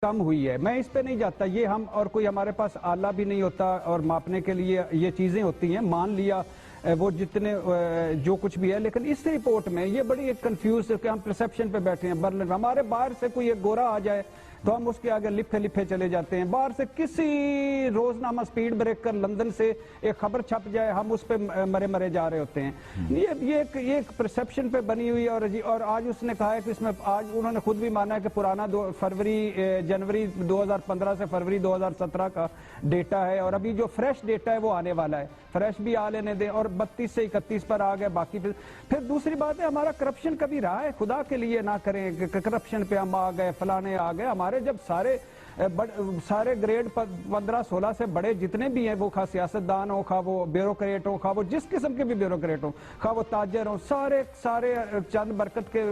کم ہوئی ہے. میں اس پہ نہیں جاتا, یہ ہم اور کوئی ہمارے پاس آلہ بھی نہیں ہوتا اور ماپنے کے لیے یہ چیزیں ہوتی ہیں, مان لیا وہ جتنے جو کچھ بھی ہے. لیکن اس رپورٹ میں یہ بڑی ایک کنفیوز ہے کہ ہم پرسیپشن پہ بیٹھے ہیں. برلن ہمارے باہر سے کوئی ایک گورا آ جائے تو ہم اس کے آگے لپھے چلے جاتے ہیں. باہر سے کسی روزنامہ سپیڈ بریک کر لندن سے ایک خبر چھپ جائے, ہم اس پہ مرے جا رہے ہوتے ہیں. یہ ایک پرسیپشن پہ بنی ہوئی ہے. اور آج اس نے کہا ہے کہ اس میں آج انہوں نے خود بھی مانا ہے کہ پرانا جنوری 2015 سے فروری 2017 کا ڈیٹا ہے, اور ابھی جو فریش ڈیٹا ہے وہ آنے والا ہے. فریش بھی آ لینے دیں, اور 32 سے 31 پر آ گئے. باقی پھر دوسری بات ہے, ہمارا کرپشن کبھی رہا ہے؟ خدا کے لیے نہ کریں کہ کرپشن پہ ہم آ گئے, فلانے آ گئے. ہمارے جب سارے گریڈ 15-16 سے بڑے جتنے بھی ہیں, وہ خواہ سیاستدان ہو, خواہ وہ بیوروکریٹ ہو, خواہ وہ جس قسم کے بھی بیوروکریٹ ہو, خواہ وہ تاجر ہو, سارے چند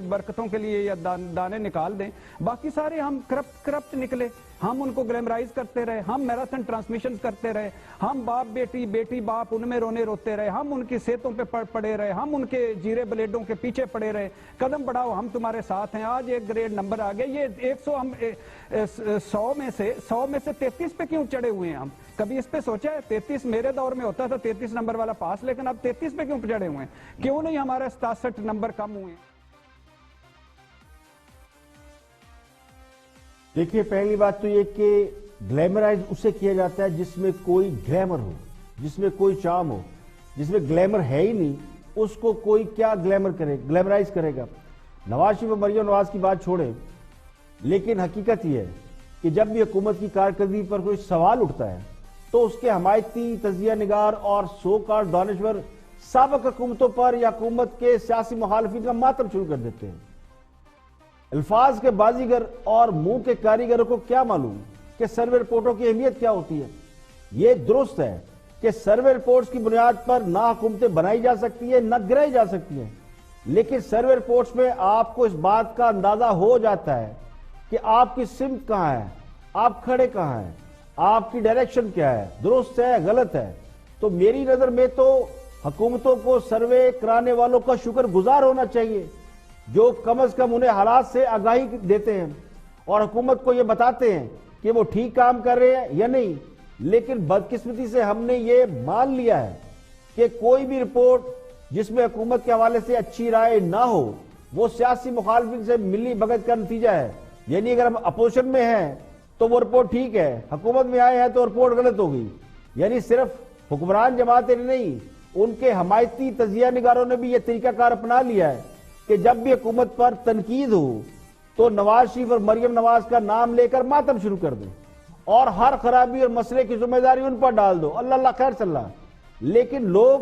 برکتوں کے لیے یا دانے نکال دیں. باقی سارے ہم کرپٹ نکلے. ہم ان کو گلیمرائز کرتے رہے, ہم میراتھن ٹرانسمیشن کرتے رہے, ہم باپ بیٹی باپ ان میں روتے رہے, ہم ان کی صحتوں پہ پڑے رہے, ہم ان کے جیرے بلیڈوں کے پیچھے پڑے رہے. قدم بڑھاؤ, ہم تمہارے ساتھ ہیں. آج ایک گریڈ نمبر آ گیا. یہ 100 ہم 100 میں سے 33 پہ کیوں چڑھے ہوئے ہیں؟ ہم کبھی اس پہ سوچا ہے؟ 33 میرے دور میں ہوتا تھا 33 نمبر والا پاس, لیکن اب 33 پہ کیوں چڑھے ہوئے ہیں؟ کیوں نہیں ہمارے 67 نمبر کم ہوئے ہیں؟ دیکھیے, پہلی بات تو یہ کہ گلیمرائز اسے کیا جاتا ہے جس میں کوئی گلیمر ہو, جس میں کوئی چارم ہو. جس میں گلیمر ہے ہی نہیں, اس کو کوئی کیا گلیمرائز کرے گا. نواز شریف اور مریم نواز کی بات چھوڑیں, لیکن حقیقت یہ ہے کہ جب بھی حکومت کی کارکردگی پر کوئی سوال اٹھتا ہے تو اس کے حمایتی, تجزیہ نگار اور سو کارڈ دانشور سابق حکومتوں پر یا حکومت کے سیاسی مخالفین کا ماتم شروع کر دیتے ہیں. الفاظ کے بازیگر اور منہ کے کاریگروں کو کیا معلوم کہ سروے رپورٹوں کی اہمیت کیا ہوتی ہے. یہ درست ہے کہ سروے رپورٹس کی بنیاد پر نہ حکومتیں بنائی جا سکتی ہیں نہ گرائی جا سکتی ہیں, لیکن سروے رپورٹس میں آپ کو اس بات کا اندازہ ہو جاتا ہے کہ آپ کی سمت کہاں ہے, آپ کھڑے کہاں ہیں, آپ کی ڈائریکشن کیا ہے, درست ہے غلط ہے. تو میری نظر میں تو حکومتوں کو سروے کرانے والوں کا شکر گزار ہونا چاہیے جو کم از کم انہیں حالات سے آگاہی دیتے ہیں اور حکومت کو یہ بتاتے ہیں کہ وہ ٹھیک کام کر رہے ہیں یا نہیں. لیکن بدقسمتی سے ہم نے یہ مان لیا ہے کہ کوئی بھی رپورٹ جس میں حکومت کے حوالے سے اچھی رائے نہ ہو وہ سیاسی مخالفین سے ملی بھگت کا نتیجہ ہے. یعنی اگر ہم اپوزیشن میں ہیں تو وہ رپورٹ ٹھیک ہے, حکومت میں آئے ہیں تو رپورٹ غلط ہوگی. یعنی صرف حکمران جماعتیں نہیں, ان کے حمایتی تجزیہ نگاروں نے بھی یہ طریقہ کار اپنا لیا ہے کہ جب بھی حکومت پر تنقید ہو تو نواز شریف اور مریم نواز کا نام لے کر ماتم شروع کر دیں اور ہر خرابی اور مسئلے کی ذمہ داری ان پر ڈال دو. اللہ خیر صلی اللہ. لیکن لوگ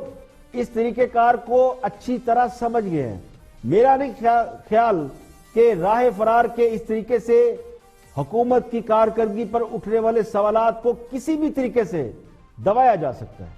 اس طریقہ کار کو اچھی طرح سمجھ گئے ہیں. میرا نہیں خیال کہ راہ فرار کے اس طریقے سے حکومت کی کارکردگی پر اٹھنے والے سوالات کو کسی بھی طریقے سے دبایا جا سکتا ہے.